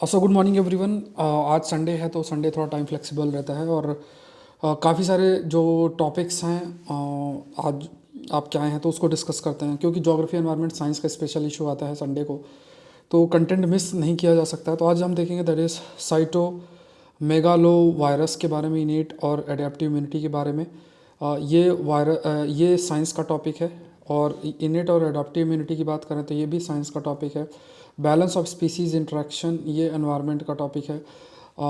So good morning everyone. आज Sunday है तो संडे थोड़ा टाइम फ्लेक्सिबल रहता है और काफ़ी सारे जो टॉपिक्स हैं आज आप क्या आए हैं तो उसको डिस्कस करते हैं, क्योंकि ज्योग्राफी एनवायरनमेंट साइंस का स्पेशल इशू आता है संडे को, तो कंटेंट मिस नहीं किया जा सकता। तो आज हम देखेंगे दैट इज़ साइटो मेगालो वायरस के बारे में, इनेट और एडेप्टिव इम्यूनिटी के बारे में। ये साइंस का टॉपिक है। और इनेट और एडेप्टिव इम्यूनिटी की बात करें तो ये भी साइंस का टॉपिक है। बैलेंस ऑफ स्पीसीज इंटरेक्शन ये एनवायरनमेंट का टॉपिक है।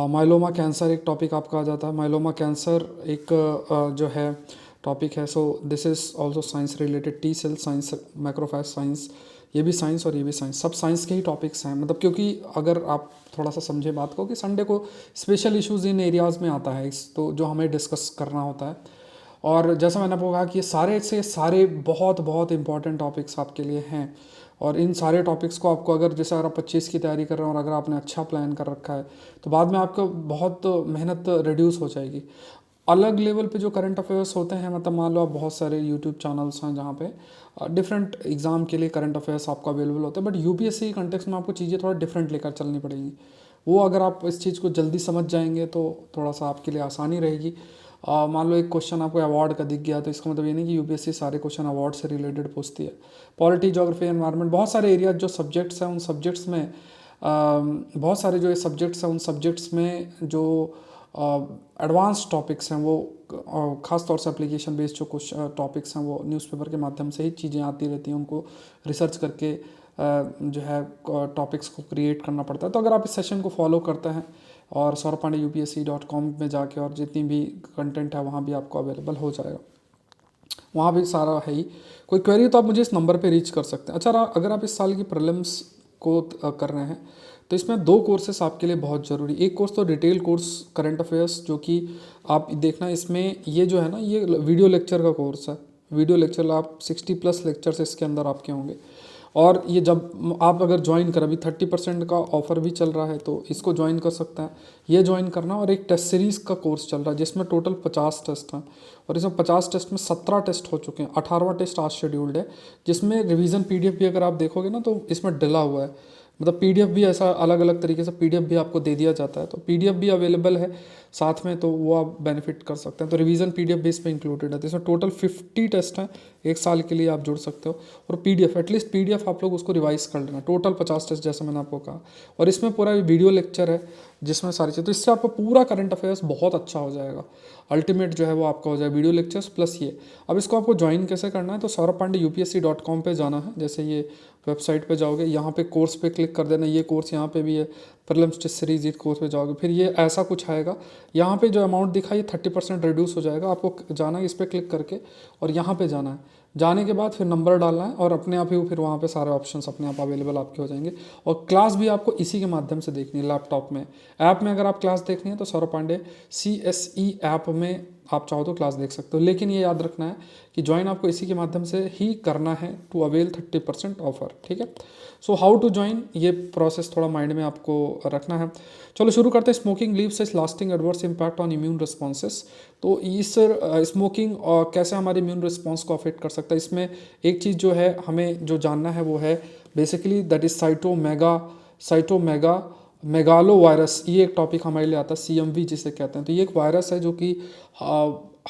माइलोमा कैंसर एक टॉपिक आपका आ जाता है। माइलोमा कैंसर एक जो है टॉपिक है। So this is also science related. T cell science, macrophage science, ये भी साइंस और ये भी साइंस, सब साइंस के ही टॉपिक्स हैं। मतलब क्योंकि अगर आप थोड़ा सा समझे बात को कि संडे को स्पेशल इश्यूज़ इन एरियाज़ में आता है, इस तो जो हमें डिस्कस करना होता है। और जैसा मैंने आपको कहा कि ये सारे से सारे बहुत बहुत इंपॉर्टेंट टॉपिक्स आपके लिए हैं। और इन सारे टॉपिक्स को आपको अगर जैसे अगर आप 25 की तैयारी कर रहे हैं और अगर आपने अच्छा प्लान कर रखा है तो बाद में आपको बहुत मेहनत रिड्यूस हो जाएगी। अलग लेवल पे जो करंट अफेयर्स होते हैं, मतलब मान लो आप बहुत सारे यूट्यूब चैनल्स हैं जहाँ पे डिफरेंट एग्ज़ाम के लिए करंट अफेयर्स आपको अवेलेबल होते हैं, बट यूपीएससी कंटेक्स्ट में आपको चीज़ें थोड़ा डिफरेंट लेकर चलनी पड़ेगी। वो अगर आप इस चीज़ को जल्दी समझ जाएंगे तो थोड़ा सा आपके लिए आसानी रहेगी। मान लो एक क्वेश्चन आपको अवार्ड का दिख गया तो इसका मतलब ये नहीं कि यूपीएससी सारे क्वेश्चन अवार्ड से रिलेटेड पूछती है। पॉलिटी, ज्योग्राफी, एनवायरनमेंट, बहुत सारे एरिया जो सब्जेक्ट्स हैं उन सब्जेक्ट्स में बहुत सारे जो ये सब्जेक्ट्स हैं उन सब्जेक्ट्स में जो एडवांस टॉपिक्स हैं वो ख़ास तौर से एप्लीकेशन बेस्ड जो कुछ टॉपिक्स हैं वो न्यूज़पेपर के माध्यम से ही चीज़ें आती रहती हैं, उनको रिसर्च करके जो है टॉपिक्स को क्रिएट करना पड़ता है। तो अगर आप इस सेशन को फॉलो करते हैं और saurabhpandeyupsc.com में जाके और जितनी भी कंटेंट है वहाँ भी आपको अवेलेबल हो जाएगा, वहाँ भी सारा है ही। कोई क्वेरी तो आप मुझे इस नंबर पे रीच कर सकते हैं। अच्छा अगर आप इस साल की प्रीलिम्स को कर रहे हैं तो इसमें दो कोर्सेस आपके लिए बहुत ज़रूरी। एक कोर्स तो डिटेल कोर्स करंट अफेयर्स, जो कि आप देखना इसमें ये जो है ना ये वीडियो लेक्चर का कोर्स है। वीडियो लेक्चर आप 60+ लेक्चर्स इसके अंदर आपके होंगे। और ये जब आप अगर ज्वाइन कर, अभी 30% का ऑफर भी चल रहा है तो इसको ज्वाइन कर सकते हैं, ये ज्वाइन करना। और एक टेस्ट सीरीज़ का कोर्स चल रहा है जिसमें टोटल 50 टेस्ट हैं और इसमें 50 टेस्ट में 17 टेस्ट हो चुके हैं, 18वां टेस्ट आज शेड्यूल्ड है, जिसमें रिवीजन पीडीएफ भी अगर आप देखोगे ना तो इसमें डला हुआ है। मतलब पीडीएफ भी ऐसा अलग अलग तरीके से पीडीएफ भी आपको दे दिया जाता है, तो पीडीएफ भी अवेलेबल है साथ में, तो वो आप बेनिफिट कर सकते हैं। तो रिवीजन पीडीएफ भी इसमें इंक्लूडेड है। तो इसमें टोटल 50 टेस्ट हैं, एक साल के लिए आप जुड़ सकते हो। और पीडीएफ, एटलीस्ट पीडीएफ आप लोग उसको रिवाइज कर लेना। टोटल 50 टेस्ट जैसे मैंने आपको कहा, और इसमें पूरा वीडियो लेक्चर है जिसमें सारी चीज़, तो इससे आपका पूरा करंट अफेयर्स बहुत अच्छा हो जाएगा। अल्टीमेट जो है वो आपका हो जाएगा वीडियो लेक्चर्स प्लस ये। अब इसको आपको ज्वाइन कैसे करना है, तो saurabhpandeyupsc.com पे जाना है। जैसे ये वेबसाइट पे जाओगे, यहाँ पे कोर्स पे क्लिक कर देना, ये कोर्स यहाँ पे भी है, प्रीलिम्स टेस्ट सीरीज, इस कोर्स पे जाओगे फिर ये ऐसा कुछ आएगा। यहाँ पे जो अमाउंट दिखा ये 30% रिड्यूस हो जाएगा। आपको जाना है इस पर क्लिक करके और यहाँ पे जाना है। जाने के बाद फिर नंबर डालना है और अपने आप ही फिर वहाँ पे सारे ऑप्शंस अपने आप अवेलेबल आपके हो जाएंगे। और क्लास भी आपको इसी के माध्यम से देखनी है लैपटॉप में। ऐप में अगर आप क्लास देखनी है तो सौरभ पांडे CSE ऐप में आप चाहो तो क्लास देख सकते हो, लेकिन ये याद रखना है कि ज्वाइन आपको इसी के माध्यम से ही करना है टू अवेल 30% ऑफर। ठीक है। सो हाउ टू ज्वाइन, ये प्रोसेस थोड़ा माइंड में आपको रखना है। चलो शुरू करते हैं। Smoking leaves is lasting adverse impact on immune responses. तो इस स्मोकिंग कैसे हमारे इम्यून रिस्पॉन्स को अफेक्ट कर सकता है, इसमें एक चीज़ जो है हमें जो जानना है वो है बेसिकली दैट इज साइटोमेगा मेगालो वायरस। ये एक टॉपिक हमारे लिए आता है, CMV जिसे कहते हैं। तो ये एक वायरस है जो कि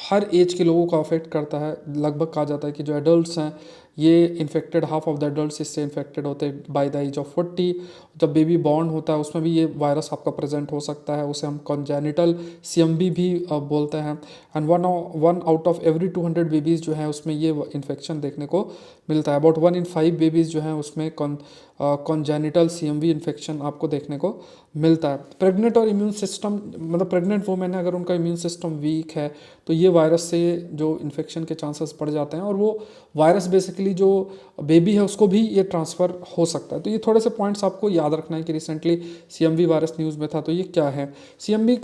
हर एज के लोगों को अफेक्ट करता है। लगभग कहा जाता है कि जो एडल्ट्स हैं ये infected, half of the adults इससे इन्फेक्टेड होते हैं बाय द एज ऑफ 40। जब बेबी बॉर्न होता है उसमें भी ये वायरस आपका प्रेजेंट हो सकता है, उसे हम कॉन्जेनिटल CMV भी बोलते हैं। And one out of every 200 babies जो हैं उसमें ये इन्फेक्शन देखने को मिलता है। अबाउट 1 in 5 बेबीज़ जो हैं उसमें कॉन्जेनिटल CMV इन्फेक्शन आपको देखने को मिलता है। प्रेग्नेंट और इम्यून सिस्टम, मतलब प्रेग्नेंट वुमेन है अगर उनका इम्यून सिस्टम वीक है तो ये वायरस से जो इन्फेक्शन के चांसेस बढ़ जाते हैं, और वो वायरस बेसिकली जो बेबी है उसको भी ये ट्रांसफ़र हो सकता है। तो ये थोड़े से पॉइंट्स आपको याद रखना है कि रिसेंटली CMV वायरस न्यूज़ में था, तो ये क्या है। CMV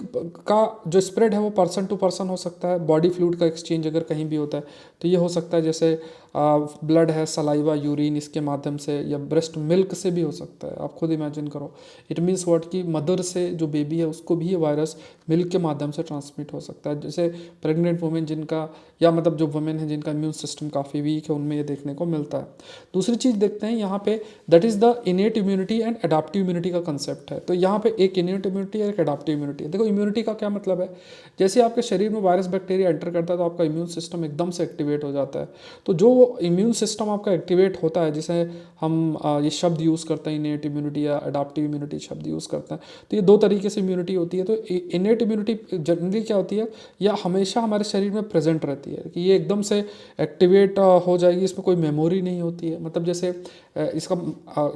का जो स्प्रेड है वो पर्सन टू पर्सन हो सकता है। बॉडी फ्लूइड का एक्सचेंज अगर कहीं भी होता है तो ये हो सकता है, जैसे ब्लड है, सलाइवा, यूरिन, इसके माध्यम से, या ब्रेस्ट मिल्क मिल्क से भी हो सकता है, आप खुद इमेजिन करो। इट मीन्स व्हाट कि मदर से जो बेबी है उसको भी ये वायरस मिल्क के माध्यम से ट्रांसमिट हो सकता है। जैसे प्रेग्नेंट वुमेन जिनका, या मतलब जो वुमेन है जिनका इम्यून सिस्टम काफ़ी वीक है, उनमें ये देखने को मिलता है। दूसरी चीज़ देखते हैं यहाँ पे, that is the innate immunity and adaptive immunity का कंसेप्ट है। तो यहाँ पे एक इनेट इम्यूनिटी और एक अडाप्टिव इम्यूनिटी है। देखो इम्यूनिटी का क्या मतलब है, जैसे आपके शरीर में वायरस बैक्टीरिया एंटर करता है तो आपका इम्यून सिस्टम एकदम से एक्टिवेट हो जाता है। तो जो इम्यून सिस्टम आपका एक्टिवेट होता है, जिसे हम ये शब्द यूज़ करते हैं इनेट इम्यूनिटी या अडाप्टिव इम्यूनिटी शब्द यूज़ करते हैं, तो ये दो तरीके से इम्यूनिटी होती है। तो इनेट इम्यूनिटी जनरली क्या होती है, या हमेशा हमारे शरीर में प्रेजेंट रहती है कि ये एकदम से एक्टिवेट हो जाएगी, इसमें कोई मेमोरी नहीं होती है। मतलब जैसे इसका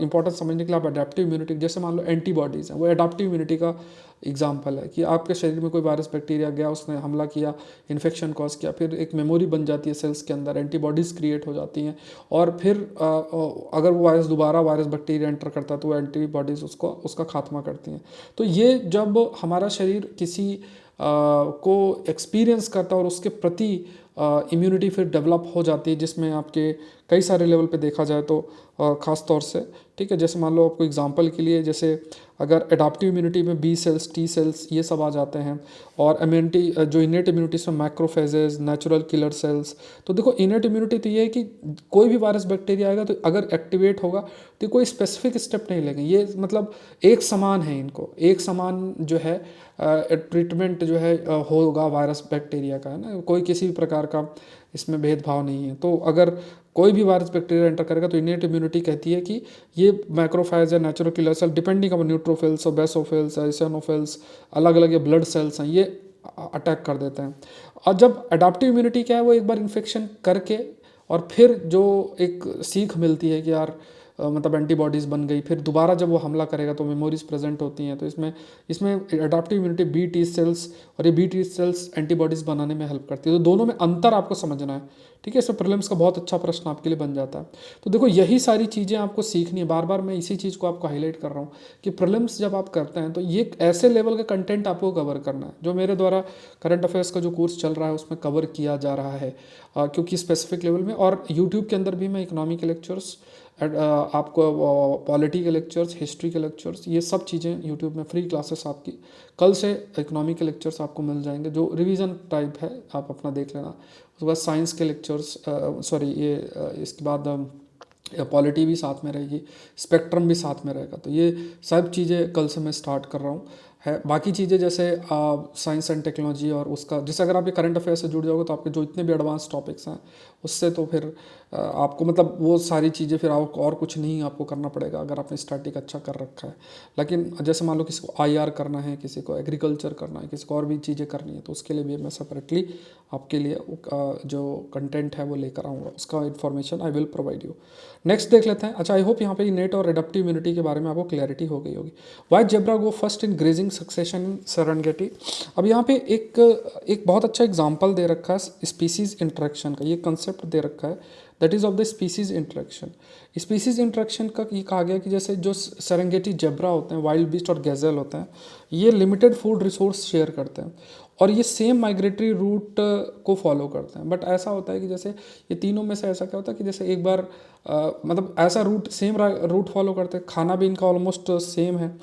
इंपॉर्टेंस समझने के लिए आप अडेप्टिव इम्यूनिटी, जैसे मान लो एंटीबॉडीज़ हैं, वो अडेप्टिव इम्यूनिटी का एग्जाम्पल है कि आपके शरीर में कोई वायरस बैक्टीरिया गया, उसने हमला किया, इन्फेक्शन कॉज किया, फिर एक मेमोरी बन जाती है सेल्स के अंदर, एंटीबॉडीज़ क्रिएट हो जाती हैं, और फिर अगर वो वायरस दोबारा वायरस बैक्टीरिया एंटर करता है तो वो एंटीबॉडीज़ उसको उसका खात्मा करती हैं। तो ये जब हमारा शरीर किसी को एक्सपीरियंस करता है और उसके प्रति इम्यूनिटी फिर डेवलप हो जाती है, जिसमें आपके कई सारे लेवल पे देखा जाए तो ख़ास तौर से, ठीक है। जैसे मान लो आपको एग्जांपल के लिए, जैसे अगर एडाप्टिव इम्यूनिटी में बी सेल्स, टी सेल्स, ये सब आ जाते हैं, और इम्यूनिटी जो इनेट इम्यूनिटी में मैक्रोफेजेस, नेचुरल किलर सेल्स। तो देखो इनेट इम्यूनिटी तो ये है कि कोई भी वायरस बैक्टीरिया आएगा तो अगर एक्टिवेट होगा तो कोई स्पेसिफिक स्टेप नहीं लेंगे, ये मतलब एक समान है, इनको एक समान जो है ट्रीटमेंट जो है होगा वायरस बैक्टीरिया का, है ना, कोई किसी भी प्रकार का इसमें भेदभाव नहीं है। तो अगर कोई भी वायरस बैक्टीरिया एंटर करेगा तो इनेट इम्यूनिटी कहती है कि ये मैक्रोफाइज या natural killer cell, depending upon neutrophils और बेसोफिल्स, एसिनोफिल्स, अलग अलग ये ब्लड सेल्स हैं, ये अटैक कर देते हैं। और जब अडाप्टिव इम्यूनिटी क्या है, वो एक बार इन्फेक्शन करके और फिर जो एक सीख मिलती है कि यार मतलब एंटीबॉडीज़ बन गई, फिर दोबारा जब वो हमला करेगा तो मेमोरीज प्रेजेंट होती हैं। तो इसमें इसमें adaptive immunity B T cells, और ये बी टी सेल्स एंटीबॉडीज़ बनाने में हेल्प करती है। तो दोनों में अंतर आपको समझना है, ठीक है। इसमें प्रीलिम्स का बहुत अच्छा प्रश्न आपके लिए बन जाता है। तो देखो यही सारी चीज़ें आपको सीखनी है, बार बार मैं इसी चीज़ को आपको हाईलाइट कर रहा हूँ कि प्रीलिम्स जब आप करते हैं तो ये ऐसे लेवल का कंटेंट आपको कवर करना है जो मेरे द्वारा करंट अफेयर्स का जो कोर्स चल रहा है उसमें कवर किया जा रहा है, क्योंकि स्पेसिफिक लेवल में। और यूट्यूब के अंदर भी मैं इकोनॉमी के लेक्चर्स, आपको पॉलिटी के लेक्चर्स, हिस्ट्री के लेक्चर्स, ये सब चीज़ें यूट्यूब में फ्री क्लासेस आपकी कल से इकोनॉमी के लेक्चर्स आपको मिल जाएंगे, जो रिवीजन टाइप है, आप अपना देख लेना। उसके बाद साइंस के लेक्चर्स, सॉरी ये इसके बाद पॉलिटी भी साथ में रहेगी, स्पेक्ट्रम भी साथ में रहेगा। तो ये सब चीज़ें कल से मैं स्टार्ट कर रहा हूँ है। बाकी चीज़ें जैसे साइंस एंड टेक्नोलॉजी, और उसका जैसे अगर आप ये करंट अफेयर से जुड़ जाओगे तो आपके जो इतने भी एडवांस टॉपिक्स हैं उससे तो फिर आपको मतलब वो सारी चीज़ें फिर आपको और कुछ नहीं आपको करना पड़ेगा अगर आपने स्टैटिक अच्छा कर रखा है। लेकिन जैसे मान लो किसी को आईआर करना है, किसी को एग्रीकल्चर करना है, किसी को और भी चीज़ें करनी है, तो उसके लिए भी मैं सेपरेटली आपके लिए जो कंटेंट है वो लेकर आऊँगा, उसका information I will provide you. Next देख लेते हैं। अच्छा, आई होप यहाँ पे नेट और एडप्टिव इम्यूनिटी के बारे में आपको क्लैरिटी हो गई होगी। Why zebra go first in grazing succession in Serengeti. अब यहाँ पे एक बहुत अच्छा एग्जांपल दे रखा है स्पीसीज इंटरेक्शन का, ये कंसेप्ट दे रखा है, that is of the species interaction. Species interaction का ये कहा गया कि जैसे जो सेरेंगेटी जेब्रा होते हैं, वाइल्ड बीस्ट और गैज़ल होते हैं, ये लिमिटेड फूड रिसोर्स शेयर करते हैं और ये सेम माइग्रेटरी रूट को फॉलो करते हैं। बट ऐसा होता है कि जैसे ये तीनों में से ऐसा क्या होता है कि जैसे एक बार मतलब ऐसा रूट सेम रूट फॉलो करते हैं, खाना भी इनका ऑलमोस्ट सेम है,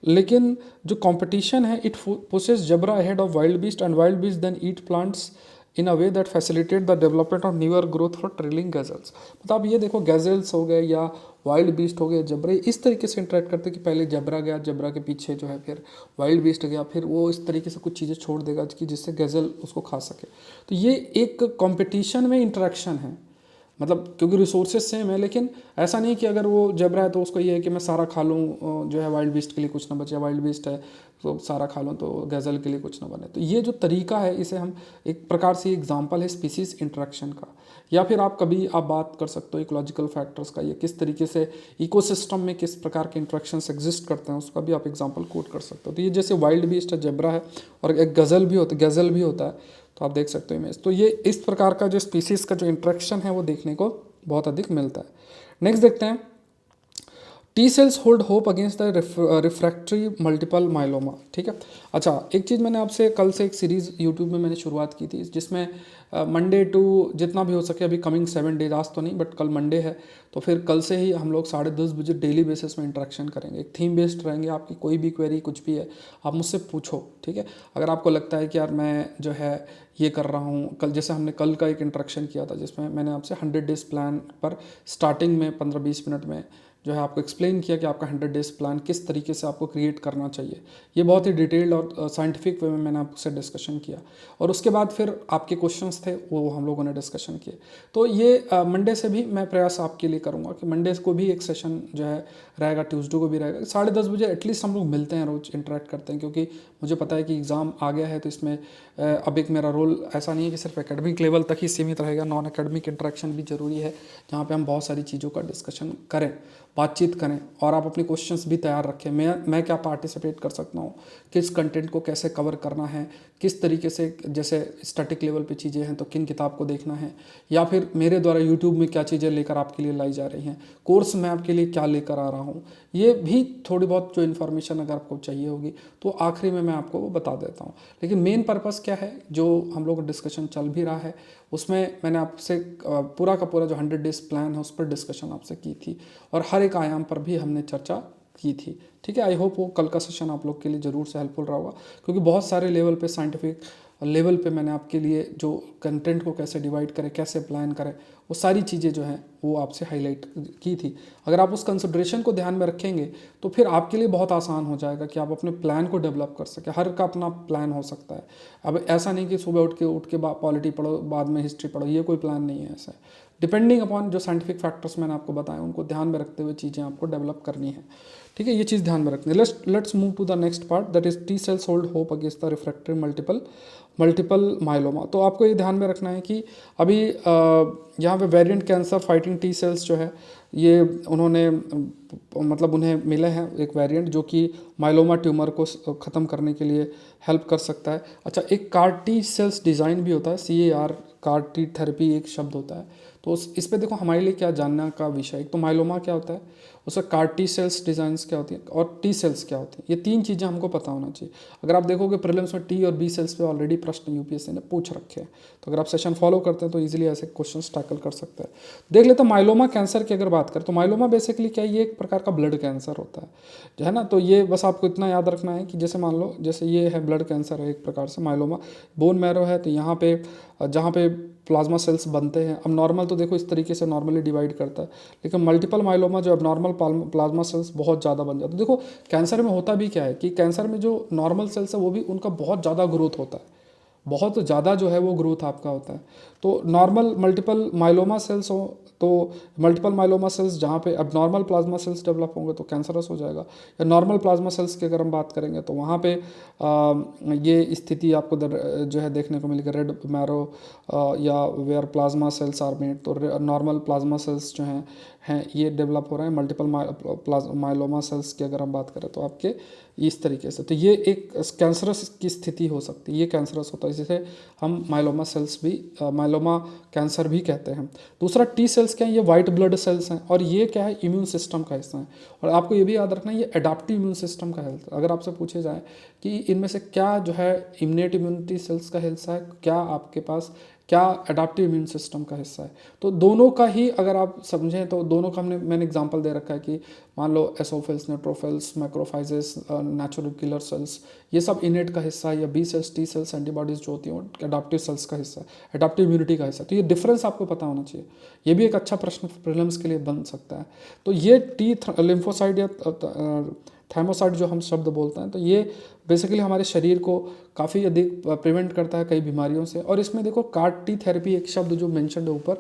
लेकिन जो कंपटीशन है it pushes zebra ahead of wildebeest, and wildebeest then eat plants in a way that facilitate the development of newer growth for trailing gazelles. मतलब आप ये देखो, गैजल्स हो गए या वाइल्ड बीस्ट हो गए, जबरे इस तरीके से इंटरेक्ट करते हैं कि पहले जबरा गया, जबरा के पीछे जो है फिर वाइल्ड बीस्ट गया, फिर वो इस तरीके से कुछ चीज़ें छोड़ देगा कि जिससे गैजल उसको खा सके। तो ये एक कंपटीशन में इंटरेक्शन है, मतलब क्योंकि रिसोर्सेज सेम है, लेकिन ऐसा नहीं कि अगर वो जबरा है तो उसको ये है कि मैं सारा खा लूँ, जो है वाइल्ड बीस्ट के लिए कुछ ना बचे, वाइल्ड बीस्ट है तो सारा खा लूँ तो गज़ल के लिए कुछ ना बने। तो ये जो तरीका है इसे हम एक प्रकार से एग्जांपल है स्पीसीज इंटरेक्शन का। या फिर आप कभी आप बात कर सकते हो इकोलॉजिकल फैक्टर्स का, ये किस तरीके से इकोसिस्टम में किस प्रकार के इंटरेक्शंस एग्जिस्ट करते हैं, उसका भी आप एग्जांपल कोट कर सकते हो। तो ये जैसे वाइल्ड बीस्ट है, जेब्रा है, और एक गज़ल भी होता है, तो आप देख सकते हो इमेज। तो ये इस प्रकार का जो स्पीसीज़ का जो इंटरेक्शन है वो देखने को बहुत अधिक मिलता है। नेक्स्ट देखते हैं, T cells hold hope against the refractory multiple myeloma, ठीक है। अच्छा, एक चीज़ मैंने आपसे कल से एक सीरीज़ यूट्यूब में मैंने शुरुआत की थी, जिसमें मंडे टू जितना भी हो सके, अभी कमिंग 7 डेज, आज तो नहीं बट कल मंडे है, तो फिर कल से ही हम लोग 10:30 बजे डेली बेसिस में इंटरेक्शन करेंगे। एक थीम बेस्ड रहेंगे, आपकी कोई भी क्वेरी कुछ भी है आप मुझसे पूछो, ठीक है। अगर आपको लगता है कि यार मैं जो है ये कर रहा हूँ, कल जैसे हमने कल का एक इंटरेक्शन किया था जिसमें मैंने आपसे 100 डेज प्लान पर स्टार्टिंग में 15-20 मिनट में जो है आपको एक्सप्लेन किया कि आपका 100 डेज प्लान किस तरीके से आपको क्रिएट करना चाहिए। ये बहुत ही डिटेल्ड और साइंटिफिक वे में मैंने आपसे डिस्कशन किया, और उसके बाद फिर आपके क्वेश्चंस थे वो हम लोगों ने डिस्कशन किए। तो ये मंडे से भी मैं प्रयास आपके लिए करूँगा कि मंडे को भी एक सेशन जो है रहेगा, ट्यूसडे को भी रहेगा। 10:30 बजे एटलीस्ट हम लोग मिलते हैं, रोज़ इंटरेक्ट करते हैं, क्योंकि मुझे पता है कि एग्ज़ाम आ गया है, तो इसमें अब एक मेरा रोल ऐसा नहीं है कि सिर्फ एकेडमिक लेवल तक ही सीमित रहेगा, नॉन एकेडमिक इंटरेक्शन भी ज़रूरी है, जहाँ पे हम बहुत सारी चीज़ों का डिस्कशन करें, बातचीत करें, और आप अपने क्वेश्चंस भी तैयार रखें। मैं क्या पार्टिसिपेट कर सकता हूँ, किस कंटेंट को कैसे कवर करना है, किस तरीके से, जैसे स्टैटिक लेवल पे चीज़ें हैं तो किन किताब को देखना है, या फिर मेरे द्वारा यूट्यूब में क्या चीज़ें लेकर आपके लिए लाई जा रही हैं, कोर्स में आपके लिए क्या लेकर आ रहा हूँ, ये भी थोड़ी बहुत जो इन्फॉर्मेशन अगर आपको चाहिए होगी तो आखिरी में मैं आपको वो बता देता हूँ। लेकिन मेन पर्पस क्या है, जो हम लोग डिस्कशन चल भी रहा है उसमें मैंने आपसे पूरा का पूरा जो 100 डेज प्लान है उस पर डिस्कशन आपसे की थी, और हर एक आयाम पर भी हमने चर्चा की थी, ठीक है। आई होप वो कल का सेशन आप लोग के लिए ज़रूर से हेल्पफुल रहा होगा, क्योंकि बहुत सारे लेवल पे, साइंटिफिक लेवल पे मैंने आपके लिए जो कंटेंट को कैसे डिवाइड करें, कैसे प्लान करें, वो सारी चीज़ें जो हैं वो आपसे हाईलाइट की थी। अगर आप उस कंसिड्रेशन को ध्यान में रखेंगे तो फिर आपके लिए बहुत आसान हो जाएगा कि आप अपने प्लान को डेवलप कर सकें। हर का अपना प्लान हो सकता है। अब ऐसा नहीं कि सुबह उठ के पॉलिटी पढ़ो, बाद में हिस्ट्री पढ़ो, ये कोई प्लान नहीं है ऐसा। डिपेंडिंग अपॉन जो साइंटिफिक फैक्टर्स मैंने आपको बताए उनको ध्यान में रखते हुए चीज़ें आपको डेवलप करनी है, ठीक है। ये चीज़ ध्यान में रखनी है। Let's move to the next part, that is T cells hold hope against the refractory multiple myeloma. तो आपको ये ध्यान में रखना है कि अभी यहाँ पे variant cancer fighting T cells जो है, ये उन्होंने मतलब उन्हें मिले हैं एक वेरिएंट जो कि माइलोमा ट्यूमर को ख़त्म करने के लिए हेल्प कर सकता है। अच्छा, एक कार टी सेल्स डिज़ाइन भी होता है, CAR, कार टी थेरेपी एक शब्द होता है। तो इस पे देखो हमारे लिए क्या जानना का विषय, एक तो माइलोमा क्या होता है, उसका कार टी सेल्स डिज़ाइंस क्या होती है, और टी सेल्स क्या होती है। ये 3 चीज़ें हमको पता होना चाहिए। अगर आप देखोगे प्रीलिम्स में टी और बी सेल्स पे ऑलरेडी प्रश्न यूपीएससी ने पूछ रखे हैं, तो अगर आप सेशन फॉलो करते हैं तो इजीली ऐसे क्वेश्चन टैकल कर सकते हैं। देख लेते हैं माइलोमा कैंसर की अगर बात करें तो माइलोमा बेसिकली क्या है, ये एक प्रकार का ब्लड कैंसर होता है, जो है ना। तो ये बस आपको इतना याद रखना है कि जैसे मान लो, जैसे ये है ब्लड कैंसर है एक प्रकार से माइलोमा, बोन मैरो है, तो यहाँ पे जहाँ पे प्लाज्मा सेल्स बनते हैं। अब नॉर्मल तो देखो इस तरीके से नॉर्मली डिवाइड करता है, लेकिन मल्टीपल माइलोमा जो अब नॉर्मल प्लाज्मा सेल्स बहुत ज़्यादा बन जाते हैं। देखो कैंसर में होता भी क्या है कि कैंसर में जो नॉर्मल सेल्स है वो भी उनका बहुत ज़्यादा ग्रोथ होता है, बहुत ज़्यादा जो है वो ग्रोथ आपका होता है। तो नॉर्मल मल्टीपल माइलोमा सेल्स हो, तो मल्टीपल माइलोमा सेल्स जहाँ पे अब नॉर्मल प्लाज्मा सेल्स डेवलप होंगे तो कैंसरस हो जाएगा। या नॉर्मल प्लाज्मा सेल्स की अगर हम बात करेंगे तो वहाँ पे ये स्थिति आपको जो है देखने को मिलेगी, रेड मैरो या where plasma cells are made. तो नॉर्मल प्लाज्मा सेल्स जो हैं ये डेवलप हो रहे हैं। मल्टीपल माइलोमा सेल्स की अगर हम बात करें तो आपके इस तरीके से, तो ये एक कैंसरस की स्थिति हो सकती है, ये कैंसरस होता है, जिसे हम माइलोमा सेल्स भी, माइलोमा कैंसर भी कहते हैं। दूसरा टी सेल्स क्या है, ये वाइट ब्लड सेल्स हैं, और ये क्या है, इम्यून सिस्टम का हिस्सा है। और आपको ये भी याद रखना है ये एडाप्टिव इम्यून सिस्टम का हेल्थ। अगर आपसे पूछे जाए कि इनमें से क्या जो है इम्यूनेट इम्यूनिटी सेल्स का हिस्सा है, क्या आपके पास क्या एडाप्टिव इम्यून सिस्टम का हिस्सा है, तो दोनों का ही अगर आप समझें तो दोनों का मैंने एग्जांपल दे रखा है कि मान लो eosinophils, neutrophils, macrophages, natural killer cells, ये सब इनेट का हिस्सा है, या B cells, T cells, antibodies जो होती हैं एडाप्टिव सेल्स का हिस्सा है, एडाप्टिव इम्यूनिटी का हिस्सा। तो ये डिफरेंस आपको पता होना चाहिए, ये भी एक अच्छा प्रश्न प्रीलिम्स के लिए बन सकता है। तो ये टी लिम्फोसाइड या थाइमोसाइड जो हम शब्द बोलते हैं, तो ये बेसिकली हमारे शरीर को काफ़ी अधिक प्रिवेंट करता है कई बीमारियों से। और इसमें देखो कार टी थेरेपी एक शब्द जो मेंशन है ऊपर,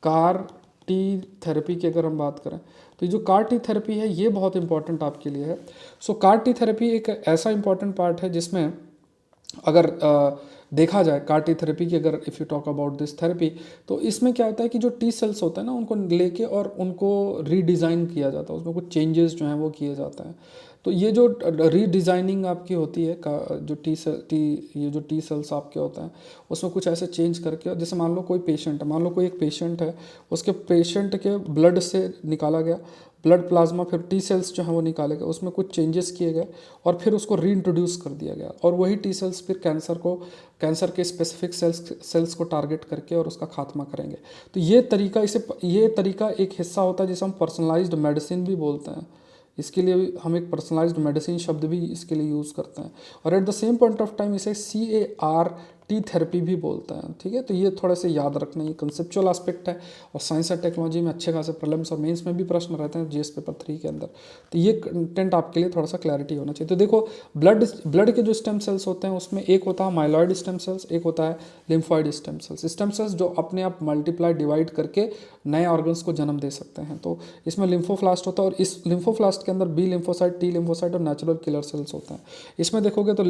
कार टी थेरेपी की अगर हम बात करें तो जो कार टी थेरेपी है ये बहुत इंपॉर्टेंट आपके लिए है। सो कार टी थेरेपी एक ऐसा इंपॉर्टेंट पार्ट है जिसमें अगर देखा जाए कार टी थेरेपी की, अगर if you talk about this therapy, तो इसमें क्या होता है कि जो टी सेल्स होते हैं ना उनको लेके और उनको रीडिज़ाइन किया जाता है, उसमें कुछ चेंजेस जो हैं वो किए जाते हैं। तो ये जो रीडिज़ाइनिंग आपकी होती है जो ये जो टी सेल्स आपके होते हैं उसमें कुछ ऐसे चेंज करके, जैसे मान लो कोई पेशेंट है, मान लो कोई एक पेशेंट है, उसके पेशेंट के ब्लड से निकाला गया ब्लड प्लाज्मा फिर टी सेल्स जो है वो निकाले गए, उसमें कुछ चेंजेस किए गए और फिर उसको रीइंट्रोड्यूस कर दिया गया, और वही टी सेल्स फिर कैंसर के स्पेसिफिक सेल्स को टारगेट करके और उसका खात्मा करेंगे। तो ये तरीका एक हिस्सा होता है जिसे हम पर्सनलाइज्ड मेडिसिन भी बोलते हैं। इसके लिए हम एक पर्सनलाइज्ड मेडिसिन शब्द भी इसके लिए यूज़ करते हैं, और at the same point of time इसे CAR-T थेरेपी भी बोलते हैं। ठीक है, तो ये थोड़ा सा याद रखना, ये कंसेप्चुअल एस्पेक्ट है, और साइंस एंड टेक्नोलॉजी में अच्छे खासे प्रीलिम्स और मेंस में भी प्रश्न रहते हैं GS पेपर 3 के अंदर। तो ये कंटेंट आपके लिए थोड़ा सा क्लैरिटी होना चाहिए। तो देखो, ब्लड के जो स्टेम सेल्स होते हैं उसमें एक होता है माइलॉइड स्टेम सेल्स, एक होता है lymphoid stem cells. Stem cells जो अपने आप मल्टीप्लाई डिवाइड करके नए ऑर्गन्स को जन्म दे सकते हैं। तो इसमें लिम्फोफ्लास्ट होता है, और इस लिम्फोफ्लास्ट के अंदर B लिम्फोसाइट, T लिम्फोसाइट और नेचुरल किलर सेल्स होते हैं। इसमें देखोगे तो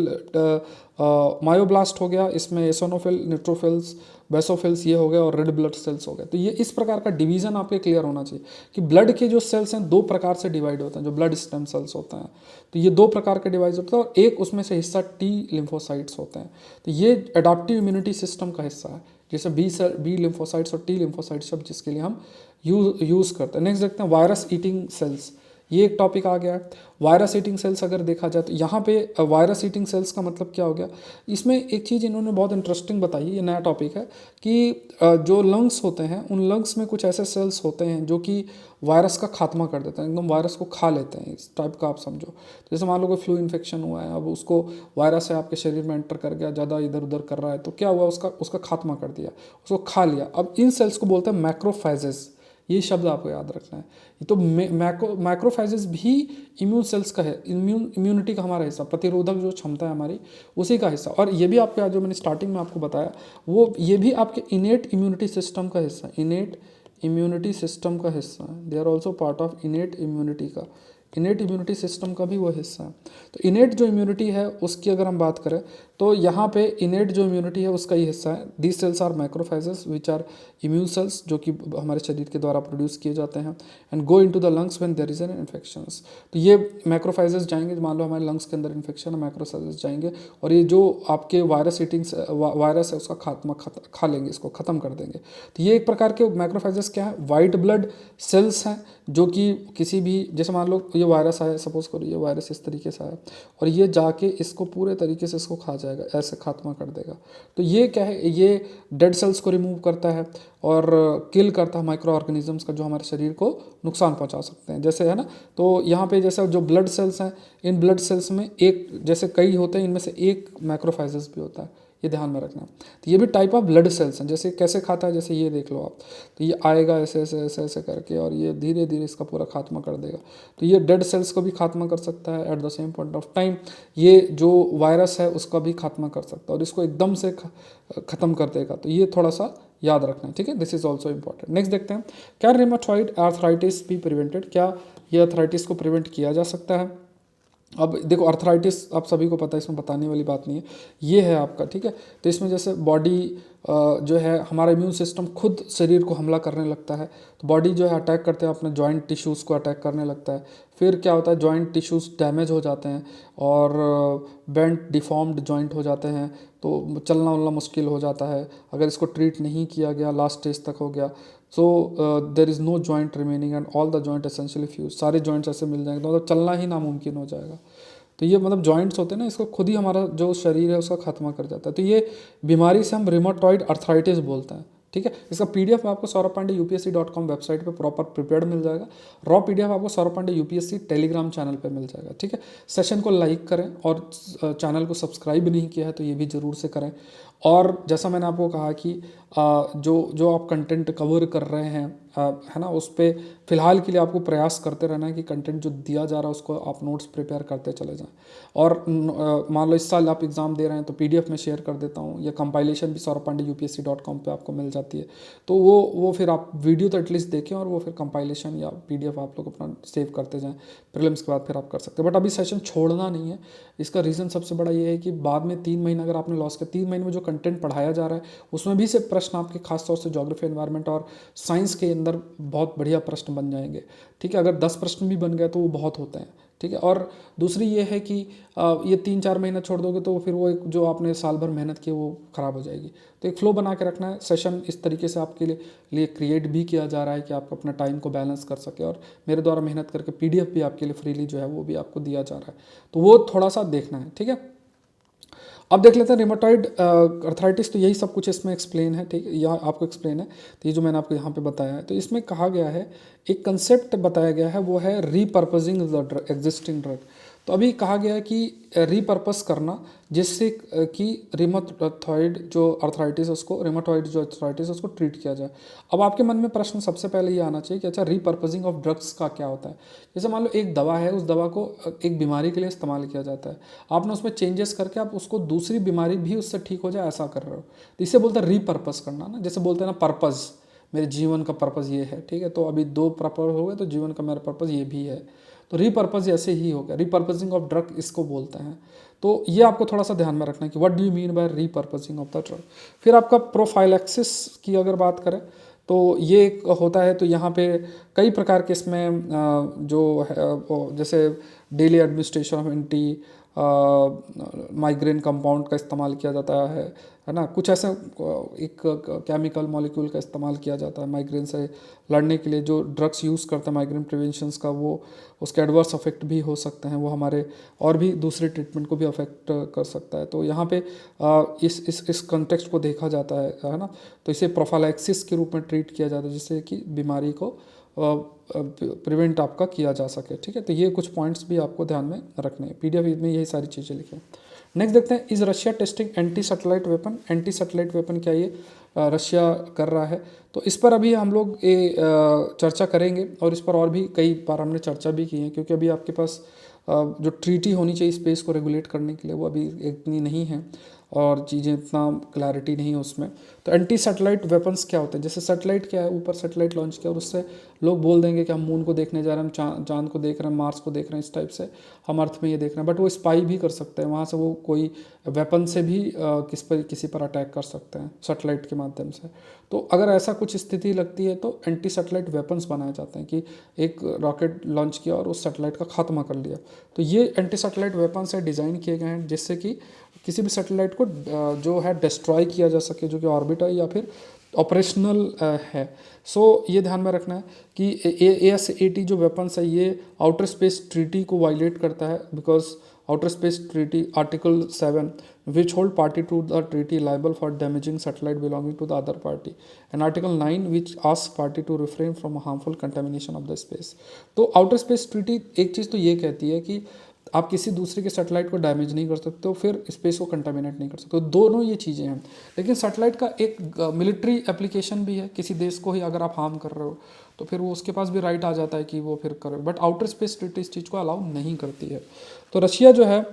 मायोब्लास्ट हो गया, इसमें एसोनोफिल, न्यूट्रोफिल्स, बेसोफिल्स ये हो गए, और रेड ब्लड सेल्स हो गए। तो ये इस प्रकार का डिवीजन आपके क्लियर होना चाहिए कि ब्लड के जो सेल्स हैं 2 प्रकार से डिवाइड होते हैं, जो ब्लड स्टेम सेल्स होते हैं। तो ये 2 प्रकार के डिवाइड होते हैं, और एक उसमें से हिस्सा T लिम्फोसाइट्स होते हैं। तो ये एडाप्टिव इम्यूनिटी सिस्टम का हिस्सा है, जैसे B लिम्फोसाइट्स और T लिम्फोसाइट्स सब जिसके लिए हम यूज़ करते हैं। नेक्स्ट देखते हैं वायरस ईटिंग सेल्स, ये एक टॉपिक आ गया है। वायरस ईटिंग सेल्स अगर देखा जाए तो यहाँ पे वायरस ईटिंग सेल्स का मतलब क्या हो गया, इसमें एक चीज़ इन्होंने बहुत इंटरेस्टिंग बताई, ये नया टॉपिक है कि जो लंग्स होते हैं उन लंग्स में कुछ ऐसे सेल्स होते हैं जो कि वायरस का खात्मा कर देते हैं, एकदम वायरस को खा लेते हैं, इस टाइप का आप समझो। जैसे मान लो कोई फ्लू इन्फेक्शन हुआ है, अब उसको वायरस है आपके शरीर में एंटर कर गया, ज़्यादा इधर उधर कर रहा है, तो क्या हुआ, उसका खात्मा कर दिया, उसको खा लिया। अब इन सेल्स को बोलते हैं मैक्रोफेजेस, ये शब्द आपको याद रखना है। तो मैक्रोफेजेस भी इम्यून सेल्स का है, इम्यूनिटी का हमारा हिस्सा, प्रतिरोधक जो क्षमता है हमारी उसी का हिस्सा। और ये भी आपके जो मैंने स्टार्टिंग में आपको बताया, वो ये भी आपके इनेट इम्यूनिटी सिस्टम का हिस्सा, इनेट इम्यूनिटी सिस्टम का हिस्सा है। They are also part of innate immunity का, इनेट इम्यूनिटी सिस्टम का भी वो हिस्सा है। तो इनेट जो इम्यूनिटी है उसकी अगर हम बात करें तो यहाँ पे इनेट जो इम्यूनिटी है उसका ही हिस्सा है। These cells are macrophages which are immune cells, जो कि हमारे शरीर के द्वारा प्रोड्यूस किए जाते हैं, and go into the lungs when there is an infections. तो ये मैक्रोफेजेस जाएंगे, मान लो हमारे लंग्स के अंदर इन्फेक्शन है, मैक्रोफेजेस जाएंगे और ये जो आपके वायरस है उसका खात्मा खा लेंगे, इसको ख़त्म कर देंगे। तो ये एक प्रकार के मैक्रोफेजेस क्या है, वाइट ब्लड सेल्स हैं, जो कि किसी भी, जैसे मान लो ये वायरस आया, सपोज करो ये वायरस इस तरीके से आया और ये जाके इसको पूरे तरीके से इसको खा जाएगा, ऐसे खात्मा कर देगा। तो ये क्या है, ये डेड सेल्स को रिमूव करता है और किल करता है माइक्रो ऑर्गेनिजम्स का, जो हमारे शरीर को नुकसान पहुंचा सकते हैं, जैसे है ना। तो यहाँ पे जैसे जो ब्लड सेल्स हैं, इन ब्लड सेल्स में एक जैसे कई होते हैं, इनमें से एक मैक्रोफेजेस भी होता है, ये ध्यान में रखना। तो ये भी टाइप ऑफ ब्लड सेल्स हैं। जैसे कैसे खाता है, जैसे ये देख लो आप, तो ये आएगा ऐसे ऐसे ऐसे ऐसे करके और ये धीरे धीरे इसका पूरा खात्मा कर देगा। तो ये डेड सेल्स को भी खात्मा कर सकता है, at the same point of time ये जो वायरस है उसका भी खात्मा कर सकता है और इसको एकदम से ख़त्म कर देगा। तो ये थोड़ा सा याद रखना है, ठीक है, this is also important. Next देखते हैं, क्या रिमेटॉइड आर्थराइटिस भी प्रिवेंटेड, क्या ये आर्थराइटिस को प्रिवेंट किया जा सकता है। अब देखो आर्थराइटिस आप सभी को पता है, इसमें बताने वाली बात नहीं है, ये है आपका, ठीक है। तो इसमें जैसे बॉडी जो है, हमारा इम्यून सिस्टम खुद शरीर को हमला करने लगता है, तो बॉडी जो है अटैक करते हैं अपने जॉइंट टिश्यूज़ को अटैक करने लगता है। फिर क्या होता है, जॉइंट टिश्यूज़ डैमेज हो जाते हैं और बेंट डिफॉर्म्ड जॉइंट हो जाते हैं, तो चलना वलना मुश्किल हो जाता है अगर इसको ट्रीट नहीं किया गया, लास्ट स्टेज तक हो गया। So there is no joint remaining and all the joint essentially fuse, सारे जॉइंट्स ऐसे मिल जाएंगे तो मतलब चलना ही नामुमकिन हो जाएगा। तो ये मतलब जॉइंट्स होते हैं ना, इसको खुद ही हमारा जो शरीर है उसका खात्मा कर जाता है। तो ये बीमारी से हम रिमोटॉइड आर्थराइटिस बोलते हैं, ठीक है। इसका पीडीएफ आपको saurabh-pandey-upsc.com वेबसाइट पे प्रॉपर प्रिपेयर्ड मिल जाएगा। रॉ पीडीएफ आपको Saurabh Pandey UPSC Telegram channel पे मिल जाएगा, ठीक है। सेशन को लाइक करें और चैनल को सब्सक्राइब नहीं किया है तो ये भी ज़रूर से करें। और जैसा मैंने आपको कहा कि जो आप कंटेंट कवर कर रहे हैं, है ना, उस पर फ़िलहाल के लिए आपको प्रयास करते रहना है कि कंटेंट जो दिया जा रहा है उसको आप नोट्स प्रिपेयर करते चले जाएं। और मान लो इस साल आप एग्ज़ाम दे रहे हैं तो पीडीएफ में शेयर कर देता हूँ, या कंपाइलेशन भी saurabh-pandey-upsc.com पे आपको मिल जाती है। तो वो फिर आप वीडियो तो एटलीस्ट देखें और वो फिर कंपाइलेशन या पीडीएफ आप लोग अपना सेव करते जाएं, प्रीलिम्स के बाद फिर आप कर सकते हैं। बट अभी सेशन छोड़ना नहीं है, इसका रीज़न सबसे बड़ा ये है कि बाद में 3 महीने अगर आपने लॉस किया, 3 महीने में जो कंटेंट पढ़ाया जा रहा है उसमें भी से प्रश्न आपके खासतौर से ज्योग्राफी, एनवायरनमेंट और साइंस के अंदर बहुत बढ़िया प्रश्न बन जाएंगे, ठीक है। अगर 10 प्रश्न भी बन गए तो वो बहुत होते हैं, ठीक है। और दूसरी ये है कि ये 3-4 महीना छोड़ दोगे तो फिर वो एक जो आपने साल भर मेहनत की वो ख़राब हो जाएगी। तो एक फ्लो बना के रखना है। सेशन इस तरीके से आपके लिए क्रिएट भी किया जा रहा है कि आप अपना टाइम को बैलेंस कर सके, और मेरे द्वारा मेहनत करके पीडीएफ भी आपके लिए फ्रीली जो है वो भी आपको दिया जा रहा है, तो वो थोड़ा सा देखना है, ठीक है। अब देख लेते हैं रिमोटॉइड अर्थराइटिस। तो यही सब कुछ इसमें एक्सप्लेन है, ठीक है, यहाँ आपको एक्सप्लेन है। तो ये जो मैंने आपको यहाँ पे बताया है, तो इसमें कहा गया है, एक कंसेप्ट बताया गया है, वो है रीपर्पजिंग द एग्जिस्टिंग ड्रग। तो अभी कहा गया है कि रीपर्पस करना, जिससे कि रिमोटॉइड जो अर्थराइटिस है उसको, रिमोटॉइड जो अर्थराइटिस है उसको ट्रीट किया जाए। अब आपके मन में प्रश्न सबसे पहले ये आना चाहिए कि अच्छा रीपर्पजिंग ऑफ ड्रग्स का क्या होता है। जैसे मान लो एक दवा है, उस दवा को एक बीमारी के लिए इस्तेमाल किया जाता है, आपने उसमें चेंजेस करके आप उसको दूसरी बीमारी भी उससे ठीक हो जाए ऐसा कर रहे हो, तो इसे बोलते हैं रीपर्पस करना ना। जैसे बोलते हैं ना पर्पज़, मेरे जीवन का पर्पज़ ये है, ठीक है, तो अभी 2 पर्पज़ हो गए, तो जीवन का मेरा पर्पज़ ये भी है, तो रीपर्पज़ ऐसे ही हो गया, रीपर्पजिंग ऑफ ड्रग इसको बोलते हैं। तो ये आपको थोड़ा सा ध्यान में रखना है कि what do you mean by repurposing of the drug. फिर आपका प्रोफाइलैक्सिस की अगर बात करें तो ये एक होता है। तो यहाँ पे कई प्रकार के इसमें जो है जैसे daily administration of anti migraine compound का इस्तेमाल किया जाता है ना। कुछ ऐसे एक केमिकल मॉलिक्यूल का इस्तेमाल किया जाता है माइग्रेन से लड़ने के लिए। जो ड्रग्स यूज़ करते हैं माइग्रेन प्रिवेंशंस का, वो उसके एडवर्स इफेक्ट भी हो सकते हैं, वो हमारे और भी दूसरे ट्रीटमेंट को भी अफेक्ट कर सकता है। तो यहाँ पे इस कंटेक्स्ट को देखा जाता है ना। तो इसे प्रोफाइलैक्सिस के रूप में ट्रीट किया जाता है, जिससे कि बीमारी को प्रिवेंट आपका किया जा सके, ठीक है। तो ये कुछ पॉइंट्स भी आपको ध्यान में रखने हैं, पीडीएफ में यही सारी चीज़ें लिखी हैं। नेक्स्ट देखते हैं, is Russia testing anti satellite weapon. Anti satellite weapon क्या ये रशिया कर रहा है, तो इस पर अभी हम लोग ये चर्चा करेंगे, और इस पर और भी कई बार हमने चर्चा भी की है, क्योंकि अभी आपके पास जो ट्रीटी होनी चाहिए स्पेस को रेगुलेट करने के लिए वो अभी इतनी नहीं है, और चीज़ें इतना क्लैरिटी नहीं है उसमें। तो एंटी सैटेलाइट वेपन्स क्या होते हैं, जैसे सैटेलाइट क्या है, ऊपर सैटेलाइट लॉन्च किया और उससे लोग बोल देंगे कि हम मून को देखने जा रहे हैं, हम चांद को देख रहे हैं, मार्स को देख रहे हैं, इस टाइप से हम अर्थ में ये देख रहे हैं। बट वो स्पाई भी कर सकते हैं, वहाँ से वो कोई वेपन से भी किसी पर अटैक कर सकते हैं सैटेलाइट के माध्यम से। तो अगर ऐसा कुछ स्थिति लगती है तो एंटी सैटेलाइट वेपन्स बनाए जाते हैं, कि एक रॉकेट लॉन्च किया और उस सैटेलाइट का खात्मा कर लिया। तो ये एंटी सैटेलाइट वेपन्स है, डिज़ाइन किए गए हैं जिससे कि किसी भी सैटेलाइट को जो है डिस्ट्रॉय किया जा सके, जो कि ऑर्बिट है या फिर ऑपरेशनल है। सो ये ध्यान में रखना है कि ASAT जो वेपन्स है ये आउटर स्पेस ट्रीटी को वायलेट करता है, because outer space treaty article 7 which hold party to the treaty liable for damaging satellite belonging to the other party, and article 9 which asks party to refrain from harmful contamination of the space। तो outer space treaty एक चीज़ तो ये कहती है कि आप किसी दूसरे के सैटेलाइट को डैमेज नहीं कर सकते हो, फिर स्पेस को कंटामिनेट नहीं कर सकते हो, दोनों ये चीज़ें हैं। लेकिन सैटेलाइट का एक मिलिट्री एप्लीकेशन भी है, किसी देश को ही अगर आप हार्म कर रहे हो तो फिर वो उसके पास भी राइट आ जाता है कि वो फिर करे, बट आउटर स्पेस ट्रीटी इस चीज़ को अलाउ नहीं करती है। तो रशिया जो है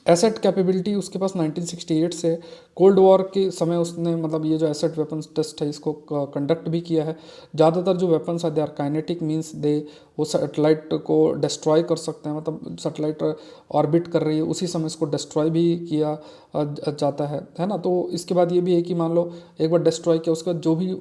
एसेट कैपेबिलिटी उसके पास 1968 से, कोल्ड वॉर के समय उसने मतलब ये जो एसेट वेपन्स टेस्ट है इसको कंडक्ट भी किया है। ज़्यादातर जो वेपन्स है they are kinetic, means they वो सैटेलाइट को डिस्ट्रॉय कर सकते हैं, मतलब सैटेलाइट ऑर्बिट कर रही है उसी समय इसको डिस्ट्रॉय भी किया जाता है ना। तो इसके बाद ये भी है कि मान लो एक बार डिस्ट्रॉय किया, उसका जो भी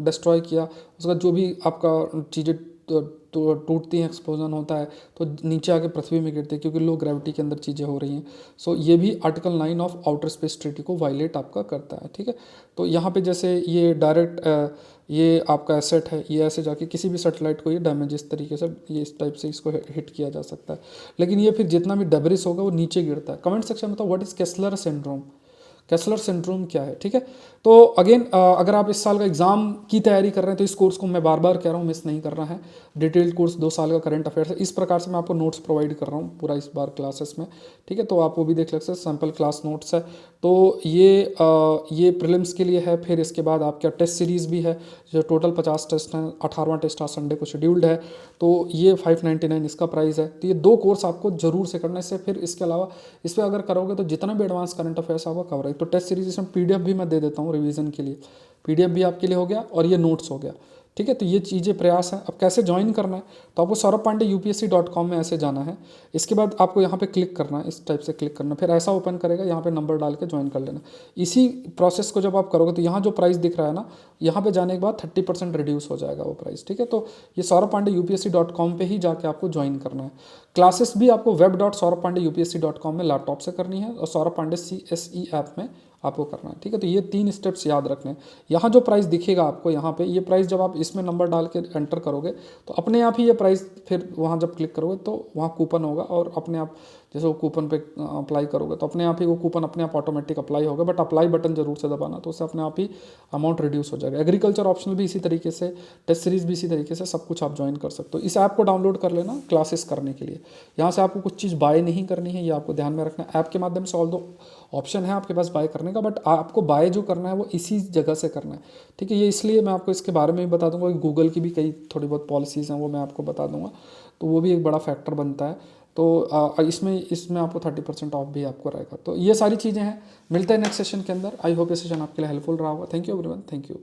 डिस्ट्रॉय किया उसका जो भी आपका चीज़ें तो टूटती हैं, एक्सप्लोजन होता है, तो नीचे आके पृथ्वी में गिरते हैं, क्योंकि लो ग्रेविटी के अंदर चीज़ें हो रही हैं। सो ये भी article 9 of outer space treaty को वायलेट आपका करता है, ठीक है। तो यहाँ पे जैसे ये डायरेक्ट ये आपका एसेट है, ये ऐसे जाके किसी भी सैटेलाइट को ये डैमेज इस तरीके से ये इस टाइप से इसको हिट किया जा सकता है। लेकिन ये फिर जितना भी डेब्रिस होगा वो नीचे गिरता है। कमेंट सेक्शन में बताओ what is Kessler syndrome, Kessler syndrome क्या है, ठीक है। तो अगेन अगर आप इस साल का एग्ज़ाम की तैयारी कर रहे हैं तो इस कोर्स को मैं बार बार कह रहा हूँ मिस नहीं करना है। डिटेल्ड कोर्स 2 साल का करंट अफेयर्स है, इस प्रकार से मैं आपको नोट्स प्रोवाइड कर रहा हूँ पूरा इस बार क्लासेस में, ठीक है। तो आप वो भी देख सकते हैं, सैम्पल क्लास नोट्स है। तो ये प्रीलिम्स के लिए है। फिर इसके बाद आपका टेस्ट सीरीज़ भी है, जो टोटल 50 टेस्ट हैं, 18वां टेस्ट आज संडे को शेड्यूल्ड है। तो ये 599 इसका प्राइस है। तो ये 2 कोर्स आपको जरूर से करना है। इससे फिर इसके अलावा इस पर अगर करोगे तो जितना भी एडवांस करंट अफेयर्स आपका कवर है। तो टेस्ट सीरीज इसमें PDF भी मैं दे देता हूँ रिवीजन के लिए, PDF भी आपके लिए हो गया और ये नोट्स हो गया। ठीक है, तो ये चीज़ें प्रयास है। अब कैसे ज्वाइन करना है, तो आपको saurabh.pandey.upsc.com में ऐसे जाना है। इसके बाद आपको यहाँ पे क्लिक करना है, इस टाइप से क्लिक करना है, फिर ऐसा ओपन करेगा, यहाँ पे नंबर डाल के ज्वाइन कर लेना। इसी प्रोसेस को जब आप करोगे तो यहाँ जो प्राइस दिख रहा है ना, यहाँ पे जाने के बाद 30% रिड्यूस हो जाएगा वो प्राइस। ठीक है, तो ये saurabh.pandey.upsc.com पे ही जाके आपको ज्वाइन करना है। क्लासेस भी आपको web.saurabh.pandey.upsc.com में लैपटॉप से करनी है और सौरभ पांडे CSE ऐप में आपको करना है। ठीक है, तो ये 3 स्टेप्स याद रखने हैं। यहाँ जो प्राइस दिखेगा आपको, यहाँ पे ये प्राइस जब आप इसमें नंबर डाल के एंटर करोगे तो अपने आप ही ये प्राइस, फिर वहाँ जब क्लिक करोगे तो वहाँ कूपन होगा और अपने आप जैसे वो कूपन पे अप्लाई करोगे तो अपने आप ही वो कूपन अपने आप ऑटोमेटिक अप्लाई होगा। बट अप्लाई बटन जरूर से दबाना, तो उससे अपने आप ही अमाउंट रिड्यूस हो जाएगा। एग्रीकल्चर ऑप्शनल भी इसी तरीके से, टेस्ट सीरीज भी इसी तरीके से, सब कुछ आप ज्वाइन कर सकते हो। इस ऐप को डाउनलोड कर लेना क्लासेस करने के लिए। यहाँ से आपको कुछ चीज़ बाय नहीं करनी है, ये आपको ध्यान में रखना है। ऐप के माध्यम से ऑल दो ऑप्शन है आपके पास बाय करने का, बट आपको बाय जो करना है वो इसी जगह से करना है। ठीक है, ये इसलिए मैं आपको इसके बारे में भी बता दूंगा कि गूगल की भी कई थोड़ी बहुत पॉलिसीज़ हैं, वो मैं आपको बता दूंगा, तो वो भी एक बड़ा फैक्टर बनता है। तो इसमें आपको 30% ऑफ भी आपको रहेगा। तो ये सारी चीज़ें हैं। मिलते हैं नेक्स्ट सेशन के अंदर। आई होप ये सेशन आपके लिए हेल्पफुल रहा होगा। Thank you everyone, thank you.